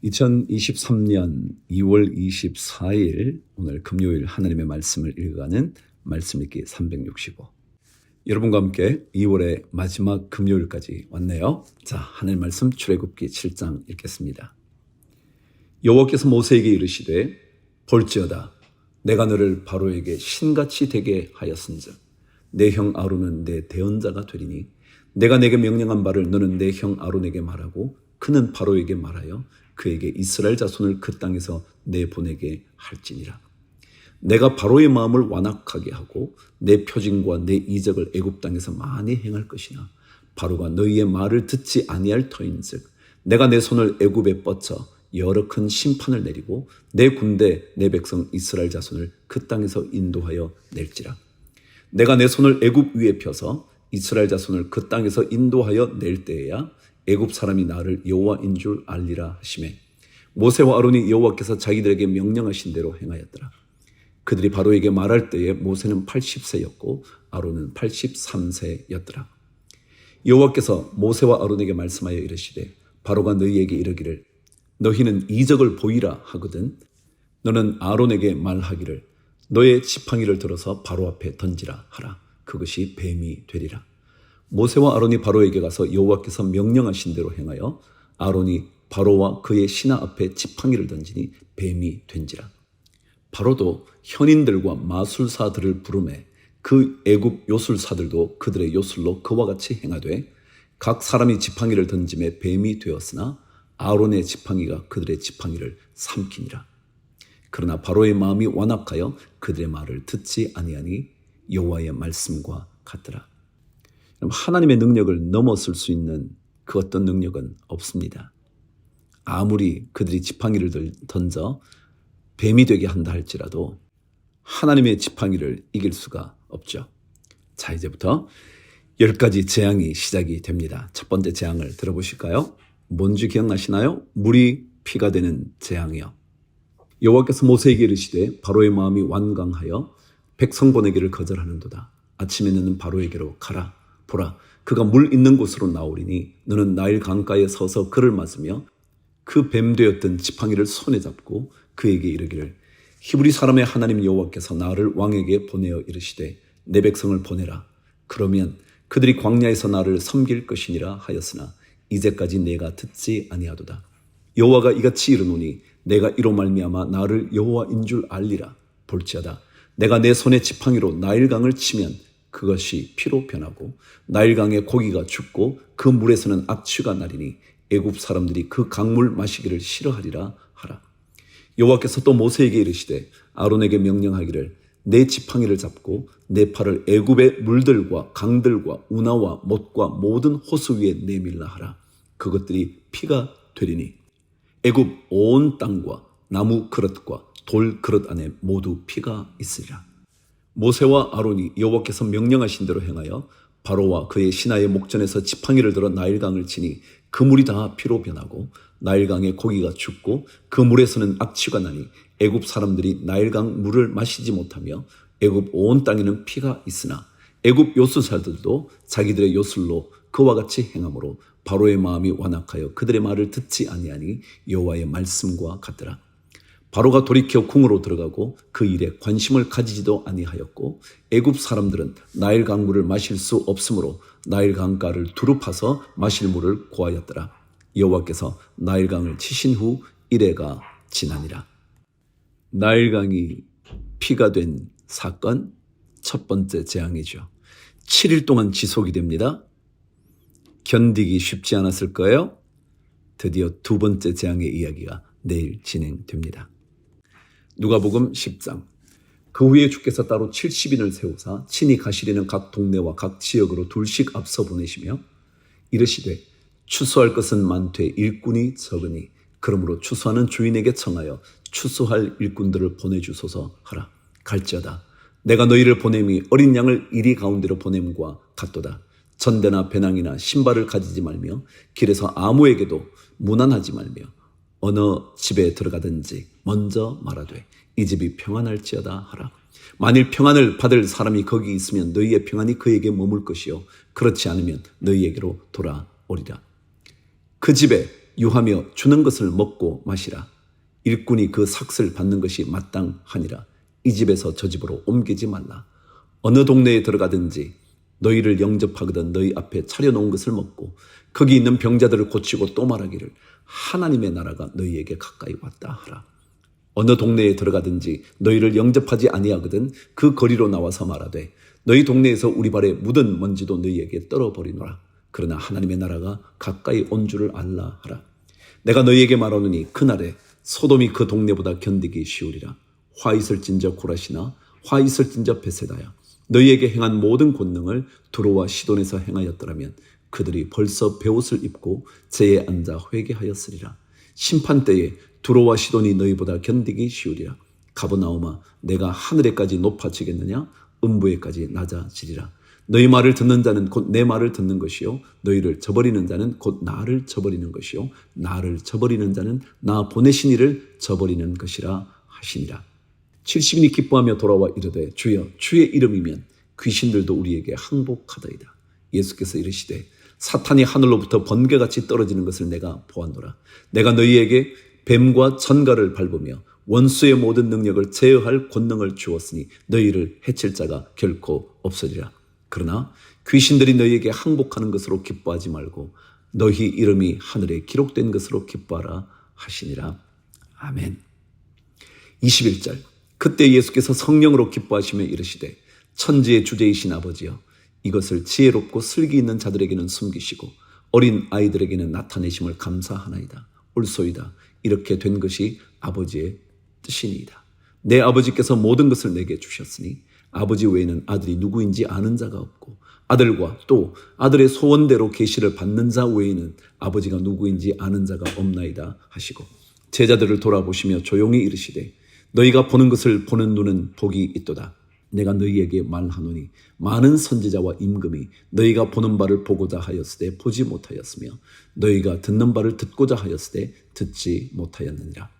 2023년 2월 24일 오늘 금요일 하나님의 말씀을 읽어가는 말씀 읽기 365. 여러분과 함께 2월의 마지막 금요일까지 왔네요. 자, 하나님 말씀 출애굽기 7장 읽겠습니다. 여호와께서 모세에게 이르시되 볼지어다 내가 너를 바로에게 신같이 되게 하였은즉 내 형 아론은 내 대언자가 되리니 내가 내게 명령한 바를 너는 내 형 아론에게 말하고 그는 바로에게 말하여 그에게 이스라엘 자손을 그 땅에서 내보내게 할지니라. 내가 바로의 마음을 완악하게 하고 내 표징과 내 이적을 애굽 땅에서 많이 행할 것이나 바로가 너희의 말을 듣지 아니할 터인즉 내가 내 손을 애굽에 뻗쳐 여러 큰 심판을 내리고 내 군대 내 백성 이스라엘 자손을 그 땅에서 인도하여 낼지라. 내가 내 손을 애굽 위에 펴서 이스라엘 자손을 그 땅에서 인도하여 낼 때에야 애굽 사람이 나를 여호와인 줄 알리라 하시매 모세와 아론이 여호와께서 자기들에게 명령하신 대로 행하였더라. 그들이 바로에게 말할 때에 모세는 80세였고 아론은 83세였더라. 여호와께서 모세와 아론에게 말씀하여 이르시되 바로가 너희에게 이르기를 너희는 이적을 보이라 하거든 너는 아론에게 말하기를 너의 지팡이를 들어서 바로 앞에 던지라 하라. 그것이 뱀이 되리라. 모세와 아론이 바로에게 가서 여호와께서 명령하신 대로 행하여 아론이 바로와 그의 신하 앞에 지팡이를 던지니 뱀이 된지라. 바로도 현인들과 마술사들을 부르매 그 애굽 요술사들도 그들의 요술로 그와 같이 행하되 각 사람이 지팡이를 던짐에 뱀이 되었으나 아론의 지팡이가 그들의 지팡이를 삼키니라. 그러나 바로의 마음이 완악하여 그들의 말을 듣지 아니하니 여호와의 말씀과 같더라. 하나님의 능력을 넘어설 수 있는 그 어떤 능력은 없습니다. 아무리 그들이 지팡이를 던져 뱀이 되게 한다 할지라도 하나님의 지팡이를 이길 수가 없죠. 자, 이제부터 10가지 재앙이 시작이 됩니다. 첫 번째 재앙을 들어보실까요? 뭔지 기억나시나요? 물이 피가 되는 재앙이요. 여호와께서 모세에게 이르시되 바로의 마음이 완강하여 백성 보내기를 거절하는도다. 아침에 너는 바로에게로 가라. 보라, 그가 물 있는 곳으로 나오리니 너는 나일 강가에 서서 그를 맞으며 그 뱀 되었던 지팡이를 손에 잡고 그에게 이르기를 히브리 사람의 하나님 여호와께서 나를 왕에게 보내어 이르시되 내 백성을 보내라. 그러면 그들이 광야에서 나를 섬길 것이니라 하였으나 이제까지 내가 듣지 아니하도다. 여호와가 이같이 이르노니 내가 이로 말미암아 나를 여호와인 줄 알리라. 볼지어다 내가 내 손에 지팡이로 나일강을 치면 그것이 피로 변하고 나일강의 고기가 죽고 그 물에서는 악취가 나리니 애굽 사람들이 그 강물 마시기를 싫어하리라 하라. 여호와께서 또 모세에게 이르시되 아론에게 명령하기를 내 지팡이를 잡고 내 팔을 애굽의 물들과 강들과 운하와 못과 모든 호수 위에 내밀라 하라. 그것들이 피가 되리니 애굽 온 땅과 나무 그릇과 돌 그릇 안에 모두 피가 있으리라. 모세와 아론이 여호와께서 명령하신 대로 행하여 바로와 그의 신하의 목전에서 지팡이를 들어 나일강을 치니 그 물이 다 피로 변하고 나일강의 고기가 죽고 그 물에서는 악취가 나니 애굽 사람들이 나일강 물을 마시지 못하며 애굽 온 땅에는 피가 있으나 애굽 요술사들도 자기들의 요술로 그와 같이 행함으로 바로의 마음이 완악하여 그들의 말을 듣지 아니하니 여호와의 말씀과 같더라. 바로가 돌이켜 궁으로 들어가고 그 일에 관심을 가지지도 아니하였고 애굽 사람들은 나일 강물을 마실 수 없으므로 나일 강가를 두루 파서 마실 물을 구하였더라. 여호와께서 나일 강을 치신 후 이래가 지나니라. 나일 강이 피가 된 사건 첫 번째 재앙이죠. 7일 동안 지속이 됩니다. 견디기 쉽지 않았을 거예요. 드디어 두 번째 재앙의 이야기가 내일 진행됩니다. 누가복음 10장. 그 후에 주께서 따로 70인을 세우사 친히 가시리는 각 동네와 각 지역으로 둘씩 앞서 보내시며 이르시되 추수할 것은 많되 일꾼이 적으니 그러므로 추수하는 주인에게 청하여 추수할 일꾼들을 보내주소서 하라. 갈지어다 내가 너희를 보냄이 어린 양을 이리 가운데로 보냄과 같도다. 전대나 배낭이나 신발을 가지지 말며 길에서 아무에게도 무난하지 말며 어느 집에 들어가든지 먼저 말하되 이 집이 평안할지어다 하라. 만일 평안을 받을 사람이 거기 있으면 너희의 평안이 그에게 머물 것이요 그렇지 않으면 너희에게로 돌아오리라. 그 집에 유하며 주는 것을 먹고 마시라. 일꾼이 그 삭을 받는 것이 마땅하니라. 이 집에서 저 집으로 옮기지 말라. 어느 동네에 들어가든지 너희를 영접하거든 너희 앞에 차려놓은 것을 먹고 거기 있는 병자들을 고치고 또 말하기를 하나님의 나라가 너희에게 가까이 왔다 하라. 어느 동네에 들어가든지 너희를 영접하지 아니하거든 그 거리로 나와서 말하되 너희 동네에서 우리 발에 묻은 먼지도 너희에게 떨어버리노라. 그러나 하나님의 나라가 가까이 온 줄을 알라 하라. 내가 너희에게 말하노니 그날에 소돔이 그 동네보다 견디기 쉬우리라. 화 있을진저 고라시나 화 있을진저 베세다야. 너희에게 행한 모든 권능을 두로와 시돈에서 행하였더라면 그들이 벌써 베옷을 입고 제에 앉아 회개하였으리라. 심판 때에 두로와 시돈이 너희보다 견디기 쉬우리라. 가버나움아 내가 하늘에까지 높아지겠느냐 음부에까지 낮아지리라. 너희 말을 듣는 자는 곧 내 말을 듣는 것이요 너희를 저버리는 자는 곧 나를 저버리는 것이요 나를 저버리는 자는 나 보내신 이를 저버리는 것이라 하시니라. 70인이 기뻐하며 돌아와 이르되 주여 주의 이름이면 귀신들도 우리에게 항복하더이다. 예수께서 이르시되 사탄이 하늘로부터 번개같이 떨어지는 것을 내가 보았노라. 내가 너희에게 뱀과 전갈을 밟으며 원수의 모든 능력을 제어할 권능을 주었으니 너희를 해칠 자가 결코 없으리라. 그러나 귀신들이 너희에게 항복하는 것으로 기뻐하지 말고 너희 이름이 하늘에 기록된 것으로 기뻐하라 하시니라. 아멘. 21절. 그때 예수께서 성령으로 기뻐하시며 이르시되 천지의 주제이신 아버지여 이것을 지혜롭고 슬기 있는 자들에게는 숨기시고 어린 아이들에게는 나타내심을 감사하나이다. 옳소이다. 이렇게 된 것이 아버지의 뜻이니이다. 내 아버지께서 모든 것을 내게 주셨으니 아버지 외에는 아들이 누구인지 아는 자가 없고 아들과 또 아들의 소원대로 계시를 받는 자 외에는 아버지가 누구인지 아는 자가 없나이다 하시고 제자들을 돌아보시며 조용히 이르시되 너희가 보는 것을 보는 눈은 복이 있도다. 내가 너희에게 말하노니 많은 선지자와 임금이 너희가 보는 바를 보고자 하였으되 보지 못하였으며 너희가 듣는 바를 듣고자 하였으되 듣지 못하였느니라.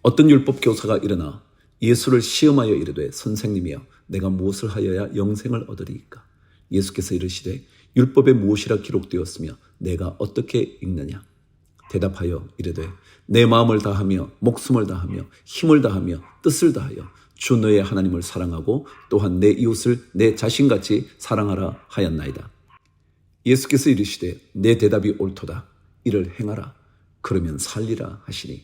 어떤 율법 교사가 일어나 예수를 시험하여 이르되 선생님이여 내가 무엇을 하여야 영생을 얻으리이까? 예수께서 이르시되 율법에 무엇이라 기록되었으며 내가 어떻게 읽느냐? 대답하여 이르되 내 마음을 다하며 목숨을 다하며 힘을 다하며 뜻을 다하여 주 너의 하나님을 사랑하고 또한 내 이웃을 내 자신같이 사랑하라 하였나이다. 예수께서 이르시되 내 대답이 옳도다. 이를 행하라. 그러면 살리라 하시니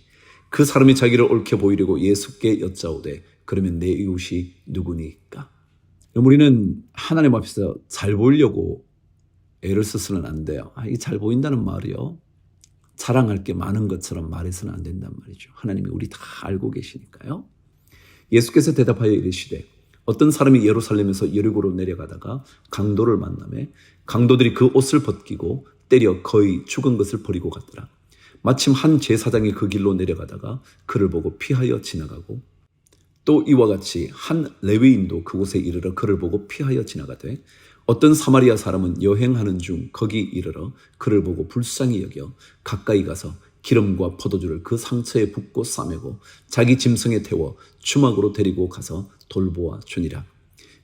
그 사람이 자기를 옳게 보이려고 예수께 여짜오되 그러면 내 이웃이 누구니까? 우리는 하나님 앞에서 잘 보이려고 애를 써서는 안 돼요. 이 잘 보인다는 말이요. 자랑할 게 많은 것처럼 말해서는 안 된단 말이죠. 하나님이 우리 다 알고 계시니까요. 예수께서 대답하여 이르시되 어떤 사람이 예루살렘에서 여리고로 내려가다가 강도를 만나매 강도들이 그 옷을 벗기고 때려 거의 죽은 것을 버리고 갔더라. 마침 한 제사장이 그 길로 내려가다가 그를 보고 피하여 지나가고 또 이와 같이 한 레위인도 그곳에 이르러 그를 보고 피하여 지나가되 어떤 사마리아 사람은 여행하는 중 거기 이르러 그를 보고 불쌍히 여겨 가까이 가서 기름과 포도주를 그 상처에 붓고 싸매고 자기 짐승에 태워 주막으로 데리고 가서 돌보아 주니라.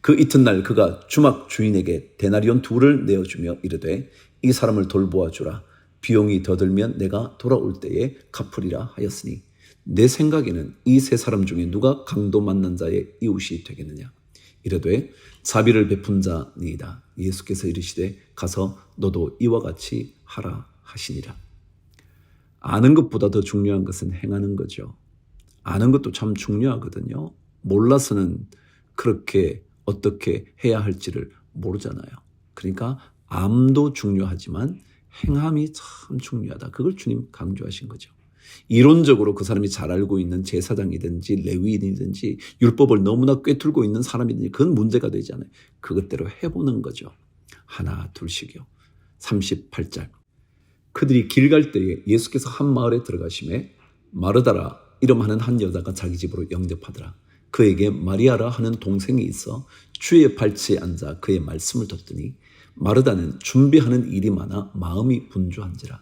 그 이튿날 그가 주막 주인에게 데나리온 2를 내어주며 이르되 이 사람을 돌보아 주라. 비용이 더 들면 내가 돌아올 때에 갚으리라 하였으니 내 생각에는 이 세 사람 중에 누가 강도 만난 자의 이웃이 되겠느냐? 이르되 자비를 베푼 자니이다. 예수께서 이르시되 가서 너도 이와 같이 하라 하시니라. 아는 것보다 더 중요한 것은 행하는 거죠. 아는 것도 참 중요하거든요. 몰라서는 그렇게 어떻게 해야 할지를 모르잖아요. 그러니까 암도 중요하지만 행함이 참 중요하다. 그걸 주님 강조하신 거죠. 이론적으로 그 사람이 잘 알고 있는 제사장이든지 레위인이든지 율법을 너무나 꿰뚫고 있는 사람이든지 그건 문제가 되지 않아요. 그것대로 해보는 거죠. 하나 둘씩이요. 38절. 그들이 길 갈 때에 예수께서 한 마을에 들어가심에 마르다라 이름하는 한 여자가 자기 집으로 영접하더라. 그에게 마리아라 하는 동생이 있어 주의 발치에 앉아 그의 말씀을 듣더니 마르다는 준비하는 일이 많아 마음이 분주한지라.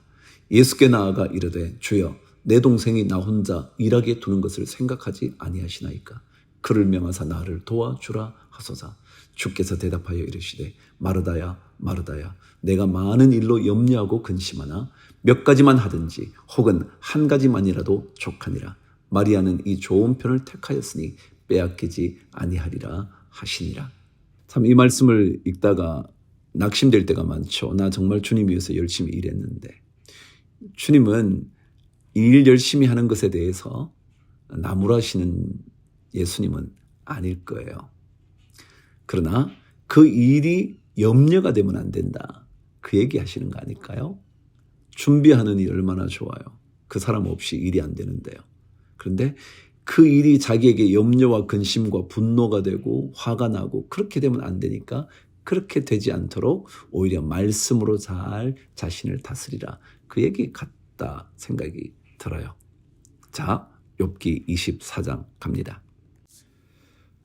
예수께 나아가 이르되 주여 내 동생이 나 혼자 일하게 두는 것을 생각하지 아니하시나이까? 그를 명하사 나를 도와주라 하소서. 주께서 대답하여 이르시되 마르다야 마르다야 내가 많은 일로 염려하고 근심하나 몇 가지만 하든지 혹은 한 가지만이라도 족하니라. 마리아는 이 좋은 편을 택하였으니 빼앗기지 아니하리라 하시니라. 참 이 말씀을 읽다가 낙심될 때가 많죠. 나 정말 주님 위해서 열심히 일했는데. 주님은 일 열심히 하는 것에 대해서 나무라시는 예수님은 아닐 거예요. 그러나 그 일이 염려가 되면 안 된다. 그 얘기 하시는 거 아닐까요? 준비하는 일이 얼마나 좋아요. 그 사람 없이 일이 안 되는데요. 그런데 그 일이 자기에게 염려와 근심과 분노가 되고 화가 나고 그렇게 되면 안 되니까 그렇게 되지 않도록 오히려 말씀으로 잘 자신을 다스리라. 그 얘기 같다 생각이 들어요. 자, 욥기 24장 갑니다.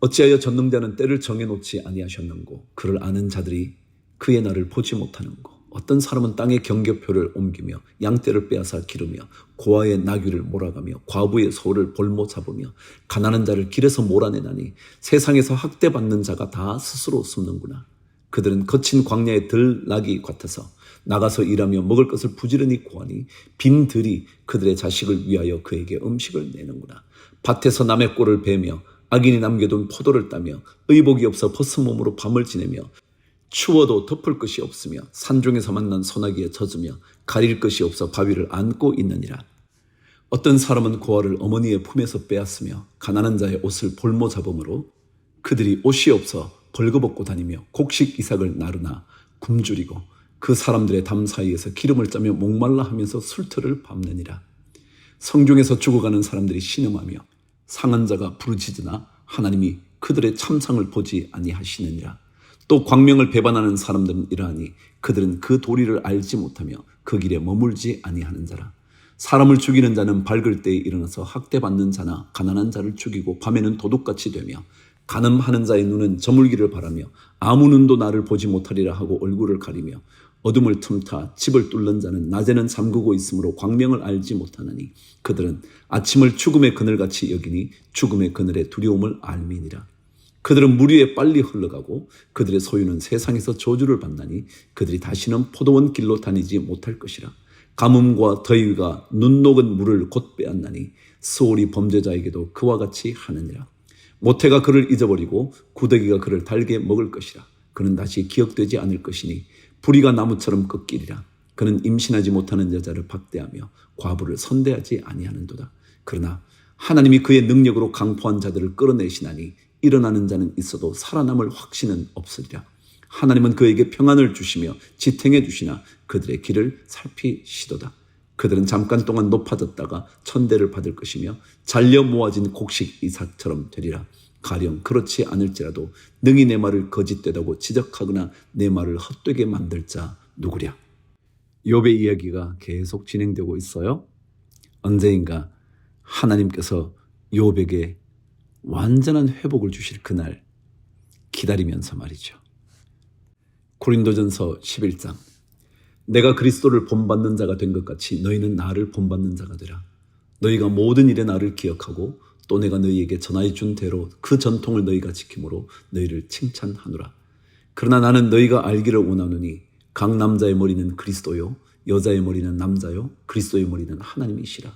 어찌하여 전능자는 때를 정해놓지 아니하셨는고 그를 아는 자들이 그의 날을 보지 못하는고 어떤 사람은 땅의 경계표를 옮기며 양떼를 빼앗아 기르며 고아의 나귀를 몰아가며 과부의 소를 볼모 잡으며 가난한 자를 길에서 몰아내나니 세상에서 학대받는 자가 다 스스로 숨는구나. 그들은 거친 광야의 들나귀 같아서 나가서 일하며 먹을 것을 부지런히 구하니 빈 들이 그들의 자식을 위하여 그에게 음식을 내는구나. 밭에서 남의 꼴을 베며 악인이 남겨둔 포도를 따며 의복이 없어 벗은 몸으로 밤을 지내며 추워도 덮을 것이 없으며 산중에서 만난 소나기에 젖으며 가릴 것이 없어 바위를 안고 있느니라. 어떤 사람은 고아를 어머니의 품에서 빼앗으며 가난한 자의 옷을 볼모 잡음으로 그들이 옷이 없어 벌거벗고 다니며 곡식 이삭을 나르나 굶주리고 그 사람들의 담 사이에서 기름을 짜며 목말라 하면서 술터를 밟느니라. 성중에서 죽어가는 사람들이 신음하며 상한 자가 부르짖으나 하나님이 그들의 참상을 보지 아니하시느니라. 또 광명을 배반하는 사람들은 이러하니 그들은 그 도리를 알지 못하며 그 길에 머물지 아니하는 자라. 사람을 죽이는 자는 밝을 때에 일어나서 학대받는 자나 가난한 자를 죽이고 밤에는 도둑같이 되며 간음하는 자의 눈은 저물기를 바라며 아무 눈도 나를 보지 못하리라 하고 얼굴을 가리며 어둠을 틈타 집을 뚫는 자는 낮에는 잠그고 있으므로 광명을 알지 못하나니 그들은 아침을 죽음의 그늘같이 여기니 죽음의 그늘의 두려움을 알미니라. 그들은 물 위에 빨리 흘러가고 그들의 소유는 세상에서 저주를 받나니 그들이 다시는 포도원 길로 다니지 못할 것이라. 가뭄과 더위가 눈 녹은 물을 곧 빼앗나니 수월이 범죄자에게도 그와 같이 하느니라. 모태가 그를 잊어버리고 구더기가 그를 달게 먹을 것이라. 그는 다시 기억되지 않을 것이니 부리가 나무처럼 꺾이리라. 그는 임신하지 못하는 여자를 박대하며 과부를 선대하지 아니하는도다. 그러나 하나님이 그의 능력으로 강포한 자들을 끌어내시나니 일어나는 자는 있어도 살아남을 확신은 없으리라. 하나님은 그에게 평안을 주시며 지탱해 주시나 그들의 길을 살피시도다. 그들은 잠깐 동안 높아졌다가 천대를 받을 것이며 잘려 모아진 곡식 이삭처럼 되리라. 가령 그렇지 않을지라도 능히 내 말을 거짓되다고 지적하거나 내 말을 헛되게 만들 자 누구랴. 욥의 이야기가 계속 진행되고 있어요. 언제인가 하나님께서 욥에게 완전한 회복을 주실 그날 기다리면서 말이죠. 고린도전서 11장. 내가 그리스도를 본받는 자가 된 것 같이 너희는 나를 본받는 자가 되라. 너희가 모든 일에 나를 기억하고 또 내가 너희에게 전하여 준 대로 그 전통을 너희가 지킴으로 너희를 칭찬하노라. 그러나 나는 너희가 알기를 원하노니 각 남자의 머리는 그리스도요 여자의 머리는 남자요 그리스도의 머리는 하나님이시라.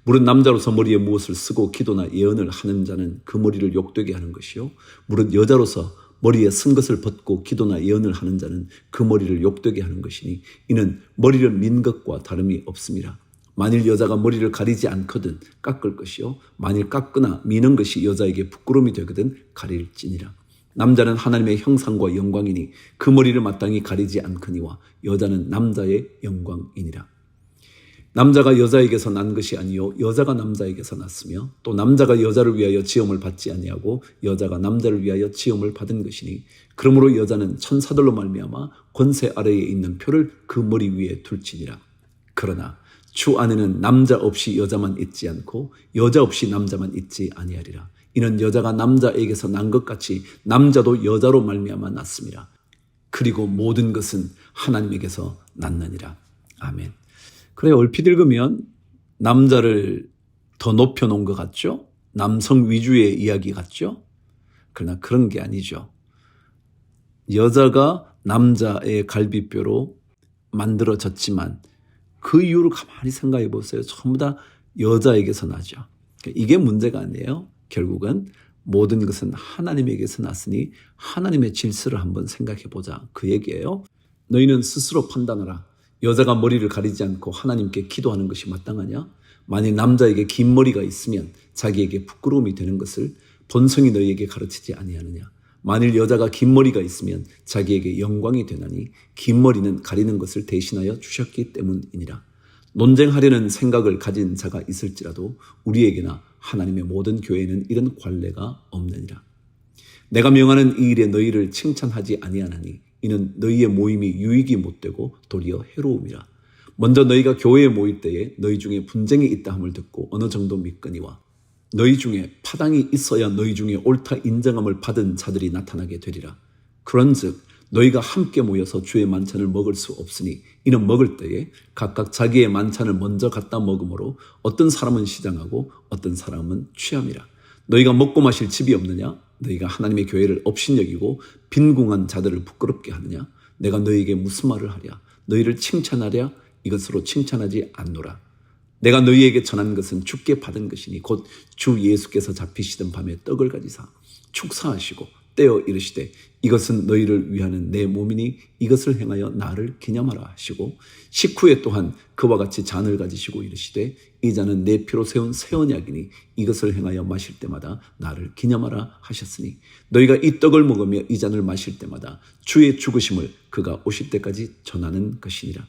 무릇 남자로서 머리에 무엇을 쓰고 기도나 예언을 하는 자는 그 머리를 욕되게 하는 것이요 무릇 여자로서 머리에 쓴 것을 벗고 기도나 예언을 하는 자는 그 머리를 욕되게 하는 것이니 이는 머리를 민 것과 다름이 없음이라. 만일 여자가 머리를 가리지 않거든 깎을 것이요 만일 깎거나 미는 것이 여자에게 부끄러움이 되거든 가릴지니라. 남자는 하나님의 형상과 영광이니 그 머리를 마땅히 가리지 않거니와 여자는 남자의 영광이니라. 남자가 여자에게서 난 것이 아니요 여자가 남자에게서 났으며 또 남자가 여자를 위하여 지음을 받지 아니하고 여자가 남자를 위하여 지음을 받은 것이니 그러므로 여자는 천사들로 말미암아 권세 아래에 있는 표를 그 머리 위에 둘지니라. 그러나 주 안에는 남자 없이 여자만 있지 않고 여자 없이 남자만 있지 아니하리라. 이는 여자가 남자에게서 난 것 같이 남자도 여자로 말미암아 났음이라. 그리고 모든 것은 하나님에게서 났느니라. 아멘. 그래 얼핏 읽으면 남자를 더 높여놓은 것 같죠? 남성 위주의 이야기 같죠? 그러나 그런 게 아니죠. 여자가 남자의 갈비뼈로 만들어졌지만 그 이유를 가만히 생각해 보세요. 전부 다 여자에게서 나죠. 이게 문제가 아니에요. 결국은 모든 것은 하나님에게서 났으니 하나님의 질서를 한번 생각해 보자. 그 얘기예요. 너희는 스스로 판단하라. 여자가 머리를 가리지 않고 하나님께 기도하는 것이 마땅하냐? 만일 남자에게 긴 머리가 있으면 자기에게 부끄러움이 되는 것을 본성이 너희에게 가르치지 아니하느냐? 만일 여자가 긴 머리가 있으면 자기에게 영광이 되나니 긴 머리는 가리는 것을 대신하여 주셨기 때문이니라. 논쟁하려는 생각을 가진 자가 있을지라도 우리에게나 하나님의 모든 교회에는 이런 관례가 없느니라. 내가 명하는 이 일에 너희를 칭찬하지 아니하나니 이는 너희의 모임이 유익이 못되고 도리어 해로움이라. 먼저 너희가 교회에 모일 때에 너희 중에 분쟁이 있다 함을 듣고 어느 정도 믿거니와 너희 중에 파당이 있어야 너희 중에 옳다 인정함을 받은 자들이 나타나게 되리라. 그런즉 너희가 함께 모여서 주의 만찬을 먹을 수 없으니 이는 먹을 때에 각각 자기의 만찬을 먼저 갖다 먹으므로 어떤 사람은 시장하고 어떤 사람은 취함이라. 너희가 먹고 마실 집이 없느냐? 너희가 하나님의 교회를 업신여기고 빈궁한 자들을 부끄럽게 하느냐? 내가 너희에게 무슨 말을 하랴? 너희를 칭찬하랴? 이것으로 칭찬하지 않노라. 내가 너희에게 전한 것은 주께 받은 것이니 곧 주 예수께서 잡히시던 밤에 떡을 가지사 축사하시고 떼어 이르시되 이것은 너희를 위하는 내 몸이니 이것을 행하여 나를 기념하라 하시고 식후에 또한 그와 같이 잔을 가지시고 이르시되 이 잔은 내 피로 세운 새 언약이니 이것을 행하여 마실 때마다 나를 기념하라 하셨으니 너희가 이 떡을 먹으며 이 잔을 마실 때마다 주의 죽으심을 그가 오실 때까지 전하는 것이니라.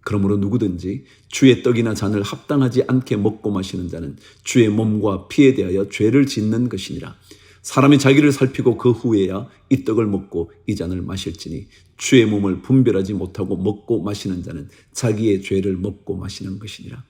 그러므로 누구든지 주의 떡이나 잔을 합당하지 않게 먹고 마시는 자는 주의 몸과 피에 대하여 죄를 짓는 것이니라. 사람이 자기를 살피고 그 후에야 이 떡을 먹고 이 잔을 마실지니 주의 몸을 분별하지 못하고 먹고 마시는 자는 자기의 죄를 먹고 마시는 것이니라.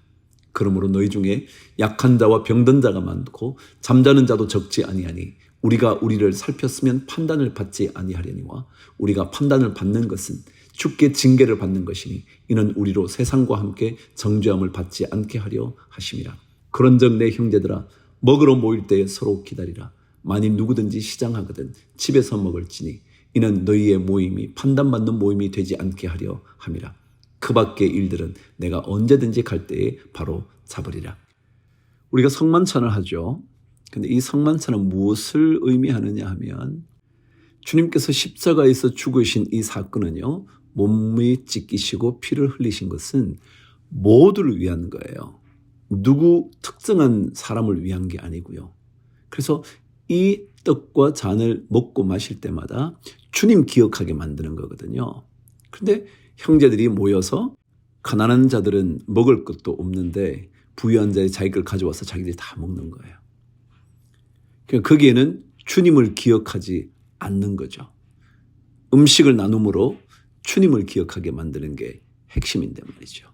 그러므로 너희 중에 약한 자와 병든 자가 많고 잠자는 자도 적지 아니하니 우리가 우리를 살폈으면 판단을 받지 아니하려니와 우리가 판단을 받는 것은 주께 징계를 받는 것이니 이는 우리로 세상과 함께 정죄함을 받지 않게 하려 하심이라. 그런즉 내 형제들아 먹으러 모일 때에 서로 기다리라. 만일 누구든지 시장하거든 집에서 먹을지니 이는 너희의 모임이 판단받는 모임이 되지 않게 하려 함이라. 그 밖의 일들은 내가 언제든지 갈 때에 바로 잡으리라. 우리가 성만찬을 하죠. 근데 이 성만찬은 무엇을 의미하느냐 하면 주님께서 십자가에서 죽으신 이 사건은요. 몸이 찢기시고 피를 흘리신 것은 모두를 위한 거예요. 누구 특정한 사람을 위한 게 아니고요. 그래서 이 떡과 잔을 먹고 마실 때마다 주님 기억하게 만드는 거거든요. 그런데 형제들이 모여서 가난한 자들은 먹을 것도 없는데 부유한 자의 자기 걸 가져와서 자기들이 다 먹는 거예요. 그러니까 거기에는 주님을 기억하지 않는 거죠. 음식을 나눔으로 주님을 기억하게 만드는 게 핵심인데 말이죠.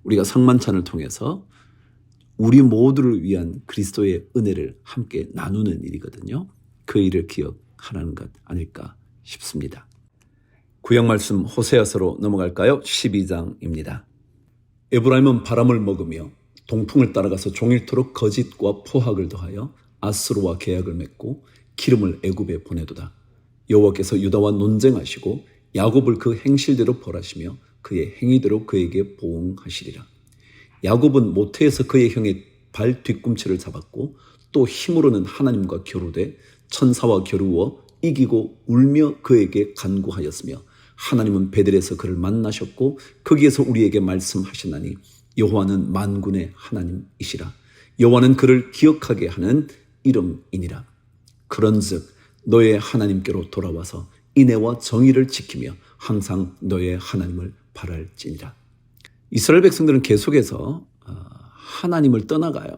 우리가 성만찬을 통해서 우리 모두를 위한 그리스도의 은혜를 함께 나누는 일이거든요. 그 일을 기억하라는 것 아닐까 싶습니다. 구약 말씀 호세아서로 넘어갈까요? 12장입니다. 에브라임은 바람을 먹으며 동풍을 따라가서 종일토록 거짓과 포악을 더하여 아수르와 계약을 맺고 기름을 애굽에 보내도다. 여호와께서 유다와 논쟁하시고 야곱을 그 행실대로 벌하시며 그의 행위대로 그에게 보응하시리라. 야곱은 모태에서 그의 형의 발 뒤꿈치를 잡았고 또 힘으로는 하나님과 겨루되 천사와 겨루어 이기고 울며 그에게 간구하였으며 하나님은 베델에서 그를 만나셨고 거기에서 우리에게 말씀하셨나니 여호와는 만군의 하나님이시라. 여호와는 그를 기억하게 하는 이름이니라. 그런즉 너의 하나님께로 돌아와서 인애와 정의를 지키며 항상 너의 하나님을 바랄지니라. 이스라엘 백성들은 계속해서 하나님을 떠나가요.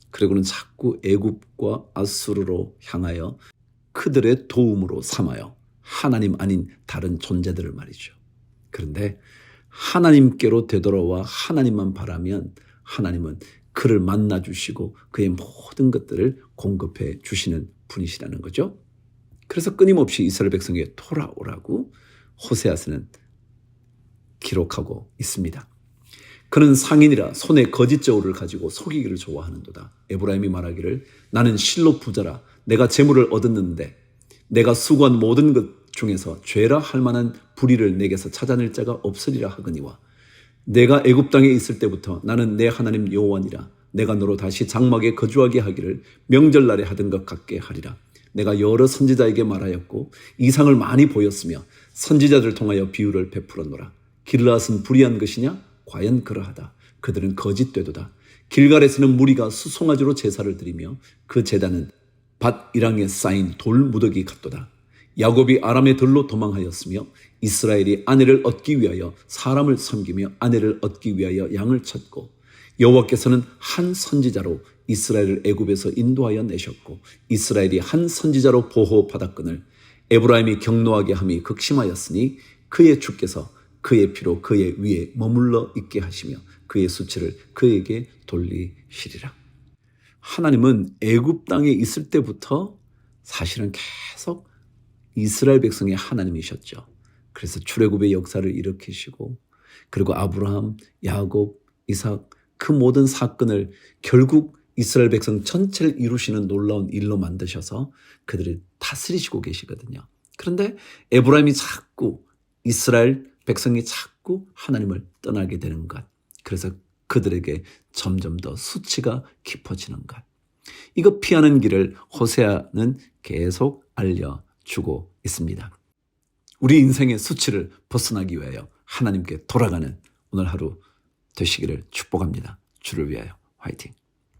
그리고는 자꾸 애굽과 아수르로 향하여 그들의 도움으로 삼아요. 하나님 아닌 다른 존재들을 말이죠. 그런데 하나님께로 되돌아와 하나님만 바라면 하나님은 그를 만나주시고 그의 모든 것들을 공급해 주시는 분이시라는 거죠. 그래서 끊임없이 이스라엘 백성에게 돌아오라고 호세아서는 기록하고 있습니다. 그는 상인이라 손에 거짓 저울을 가지고 속이기를 좋아하는도다. 에브라임이 말하기를 나는 실로 부자라 내가 재물을 얻었는데 내가 수고한 모든 것 중에서 죄라 할 만한 불의를 내게서 찾아낼 자가 없으리라 하거니와 내가 애굽 땅에 있을 때부터 나는 내 하나님 여호와니라. 내가 너로 다시 장막에 거주하게 하기를 명절날에 하던 것 같게 하리라. 내가 여러 선지자에게 말하였고 이상을 많이 보였으며 선지자들을 통하여 비유를 베풀었노라. 길르앗은 불의한 것이냐? 과연 그러하다. 그들은 거짓되도다. 길갈에서는 무리가 수송아지로 제사를 드리며 그 제단은 밭 이랑에 쌓인 돌 무더기 같도다. 야곱이 아람의 들로 도망하였으며 이스라엘이 아내를 얻기 위하여 사람을 섬기며 아내를 얻기 위하여 양을 쳤고 여호와께서는 한 선지자로 이스라엘을 애굽에서 인도하여 내셨고 이스라엘이 한 선지자로 보호받았거늘 에브라임이 경노하게 함이 극심하였으니 그의 주께서 그의 피로 그의 위에 머물러 있게 하시며 그의 수치를 그에게 돌리시리라. 하나님은 애굽 땅에 있을 때부터 사실은 계속 이스라엘 백성의 하나님이셨죠. 그래서 출애굽의 역사를 일으키시고 그리고 아브라함, 야곱, 이삭 그 모든 사건을 결국 이스라엘 백성 전체를 이루시는 놀라운 일로 만드셔서 그들을 다스리시고 계시거든요. 그런데 에브라임이 자꾸 이스라엘 백성이 자꾸 하나님을 떠나게 되는 것. 그래서 그들에게 점점 더 수치가 깊어지는 것. 이거 피하는 길을 호세아는 계속 알려주고 있습니다. 우리 인생의 수치를 벗어나기 위하여 하나님께 돌아가는 오늘 하루 되시기를 축복합니다. 주를 위하여 화이팅!